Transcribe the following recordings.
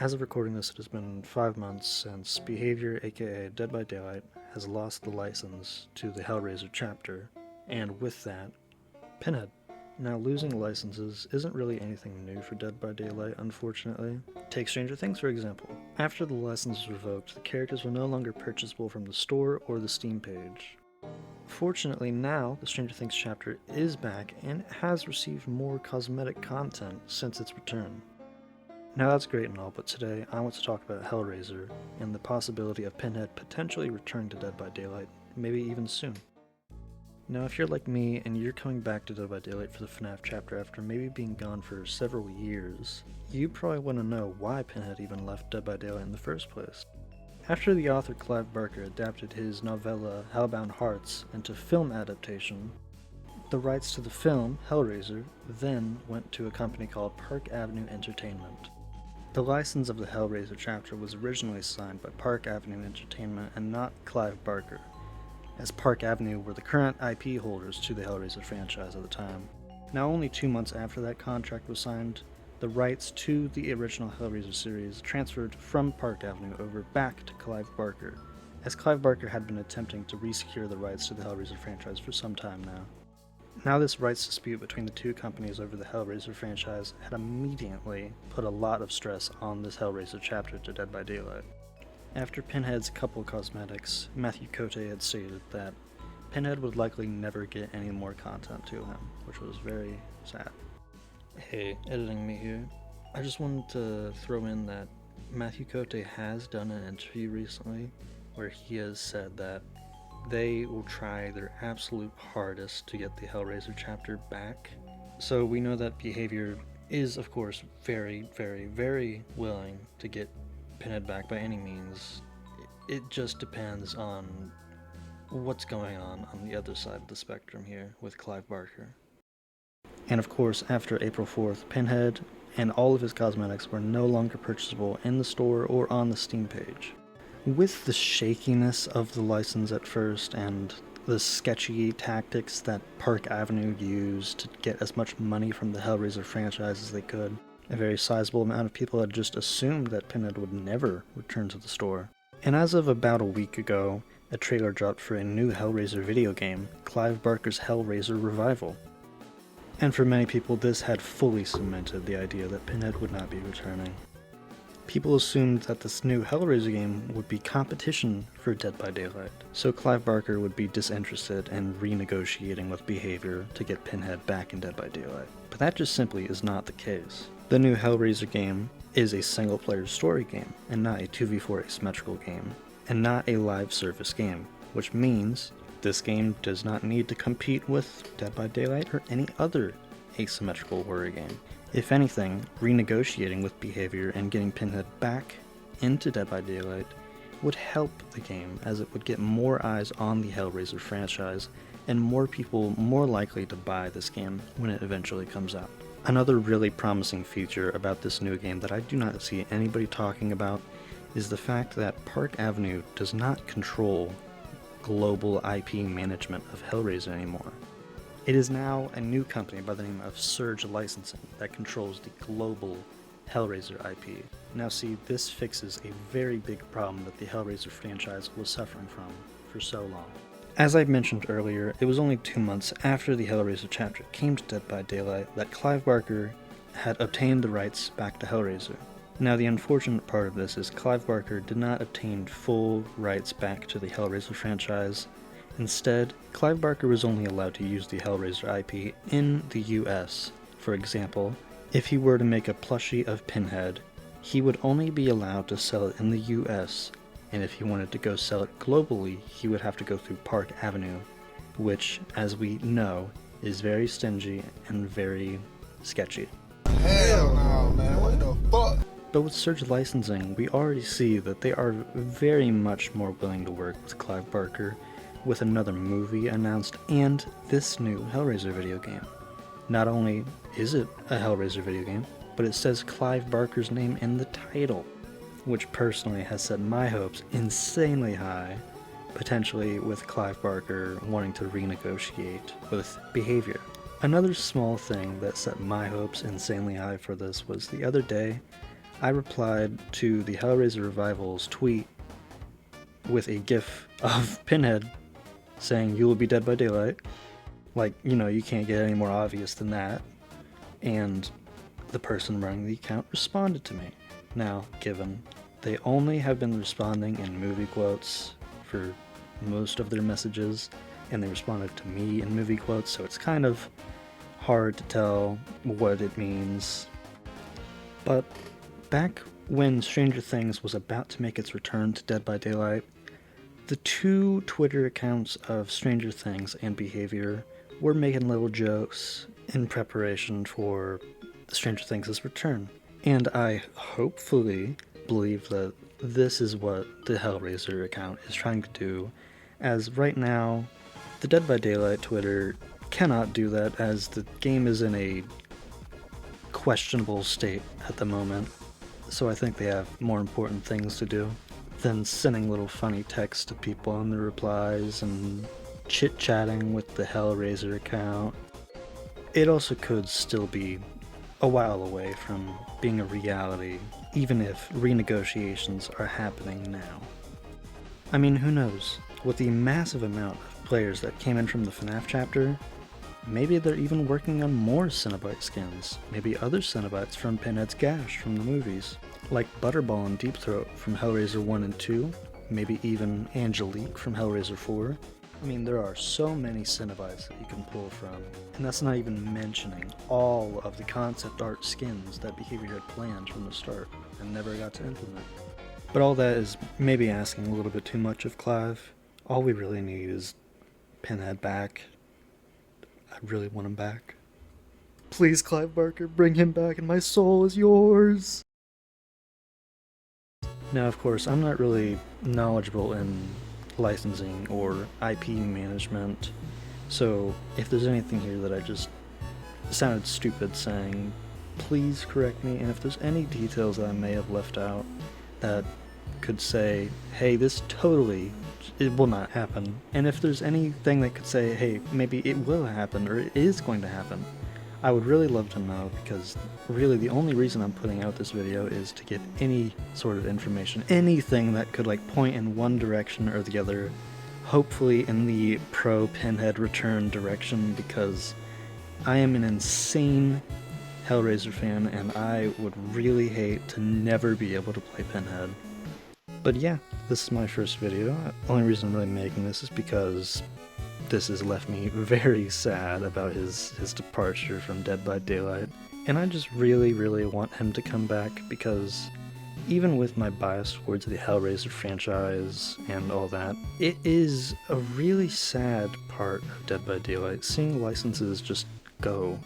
As of recording this, it has been 5 months since Behavior, aka Dead by Daylight, has lost the license to the Hellraiser chapter, and with that, Pinhead. Now, losing licenses isn't really anything new for Dead by Daylight, unfortunately. Take Stranger Things, for example. After the license was revoked, the characters were no longer purchasable from the store or the Steam page. Fortunately, now the Stranger Things chapter is back and has received more cosmetic content since its return. Now that's great and all, but today I want to talk about Hellraiser and the possibility of Pinhead potentially returning to Dead by Daylight, maybe even soon. Now if you're like me and you're coming back to Dead by Daylight for the FNAF chapter after maybe being gone for several years, you probably want to know why Pinhead even left Dead by Daylight in the first place. After the author Clive Barker adapted his novella Hellbound Hearts into film adaptation, the rights to the film, Hellraiser, then went to a company called Park Avenue Entertainment. The license of the Hellraiser chapter was originally signed by Park Avenue Entertainment and not Clive Barker, as Park Avenue were the current IP holders to the Hellraiser franchise at the time. Now, only 2 months after that contract was signed, the rights to the original Hellraiser series transferred from Park Avenue over back to Clive Barker, as Clive Barker had been attempting to resecure the rights to the Hellraiser franchise for some time now. Now this rights dispute between the two companies over the Hellraiser franchise had immediately put a lot of stress on this Hellraiser chapter to Dead by Daylight. After Pinhead's couple cosmetics, Matthew Cote had stated that Pinhead would likely never get any more content to him, which was very sad. Hey, editing me here. I just wanted to throw in that Matthew Cote has done an interview recently where he has said that they will try their absolute hardest to get the Hellraiser chapter back. So we know that Behavior is, of course, very, very, very willing to get Pinhead back by any means. It just depends on what's going on the other side of the spectrum here with Clive Barker. And of course, after April 4th, Pinhead and all of his cosmetics were no longer purchasable in the store or on the Steam page. With the shakiness of the license at first and the sketchy tactics that Park Avenue used to get as much money from the Hellraiser franchise as they could, a very sizable amount of people had just assumed that Pinhead would never return to the store. And as of about a week ago, a trailer dropped for a new Hellraiser video game, Clive Barker's Hellraiser Revival. And for many people, this had fully cemented the idea that Pinhead would not be returning. People assumed that this new Hellraiser game would be competition for Dead by Daylight, so Clive Barker would be disinterested and renegotiating with Behavior to get Pinhead back in Dead by Daylight. But that just simply is not the case. The new Hellraiser game is a single-player story game, and not a 2v4 asymmetrical game, and not a live service game, which means this game does not need to compete with Dead by Daylight or any other asymmetrical horror game. If anything, renegotiating with Behavior and getting Pinhead back into Dead by Daylight would help the game, as it would get more eyes on the Hellraiser franchise and more people more likely to buy this game when it eventually comes out. Another really promising feature about this new game that I do not see anybody talking about is the fact that Park Avenue does not control global IP management of Hellraiser anymore. It is now a new company by the name of Surge Licensing that controls the global Hellraiser IP. Now see, this fixes a very big problem that the Hellraiser franchise was suffering from for so long. As I mentioned earlier, it was only 2 months after the Hellraiser chapter came to Dead by Daylight that Clive Barker had obtained the rights back to Hellraiser. Now the unfortunate part of this is Clive Barker did not obtain full rights back to the Hellraiser franchise. Instead, Clive Barker was only allowed to use the Hellraiser IP in the US. For example, if he were to make a plushie of Pinhead, he would only be allowed to sell it in the US, and if he wanted to go sell it globally, he would have to go through Park Avenue, which, as we know, is very stingy and very sketchy. Hell no, man, what the fuck? But with Surge Licensing, we already see that they are very much more willing to work with Clive Barker, with another movie announced and this new Hellraiser video game. Not only is it a Hellraiser video game, but it says Clive Barker's name in the title, which personally has set my hopes insanely high, potentially with Clive Barker wanting to renegotiate with Behavior. Another small thing that set my hopes insanely high for this was the other day, I replied to the Hellraiser Revival's tweet with a gif of Pinhead saying, "You will be dead by daylight." Like, you can't get any more obvious than that. And the person running the account responded to me. Now, given they only have been responding in movie quotes for most of their messages, and they responded to me in movie quotes, so it's kind of hard to tell what it means. But back when Stranger Things was about to make its return to Dead by Daylight, the two Twitter accounts of Stranger Things and Behavior were making little jokes in preparation for Stranger Things' return. And I hopefully believe that this is what the Hellraiser account is trying to do, as right now, the Dead by Daylight Twitter cannot do that, as the game is in a questionable state at the moment. So I think they have more important things to do than sending little funny texts to people in the replies and chit-chatting with the Hellraiser account. It also could still be a while away from being a reality, even if renegotiations are happening now. I mean, who knows? With the massive amount of players that came in from the FNAF chapter, maybe they're even working on more Cenobite skins, maybe other Cenobites from Pinhead's Gash from the movies, like Butterball and Deep Throat from Hellraiser 1 and 2, maybe even Angelique from Hellraiser 4. I mean, there are so many Cenobites that you can pull from, and that's not even mentioning all of the concept art skins that Behavior had planned from the start and never got to implement. But all that is maybe asking a little bit too much of Clive. All we really need is Pinhead back. I really want him back. Please, Clive Barker, bring him back and my soul is yours! Now, of course, I'm not really knowledgeable in licensing or IP management, so if there's anything here that I just sounded stupid saying, please correct me, and if there's any details that I may have left out that could say, hey, this totally, it will not happen, and if there's anything that could say, hey, maybe it will happen, or it is going to happen, I would really love to know, because really the only reason I'm putting out this video is to get any sort of information, anything that could point in one direction or the other, hopefully in the pro-Pinhead return direction, because I am an insane Hellraiser fan and I would really hate to never be able to play Pinhead. But yeah, this is my first video. The only reason I'm really making this is because this has left me very sad about his departure from Dead by Daylight. And I just really, really want him to come back, because even with my bias towards the Hellraiser franchise and all that, it is a really sad part of Dead by Daylight, seeing licenses just go.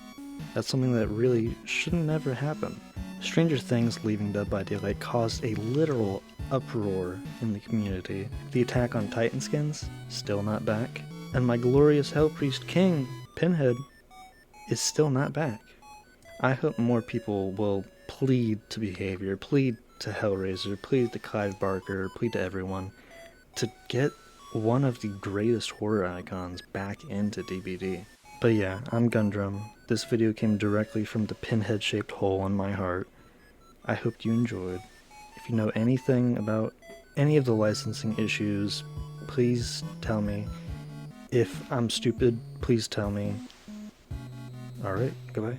That's something that really shouldn't ever happen. Stranger Things leaving Dead by Daylight caused a literal uproar in the community. The Attack on Titan skins, still not back. And my glorious Hellpriest King, Pinhead, is still not back. I hope more people will plead to Behavior, plead to Hellraiser, plead to Clive Barker, plead to everyone to get one of the greatest horror icons back into DBD. But yeah, I'm Gunndrum. This video came directly from the Pinhead-shaped hole in my heart. I hope you enjoyed. If you know anything about any of the licensing issues, please tell me. If I'm stupid, please tell me. Alright, goodbye.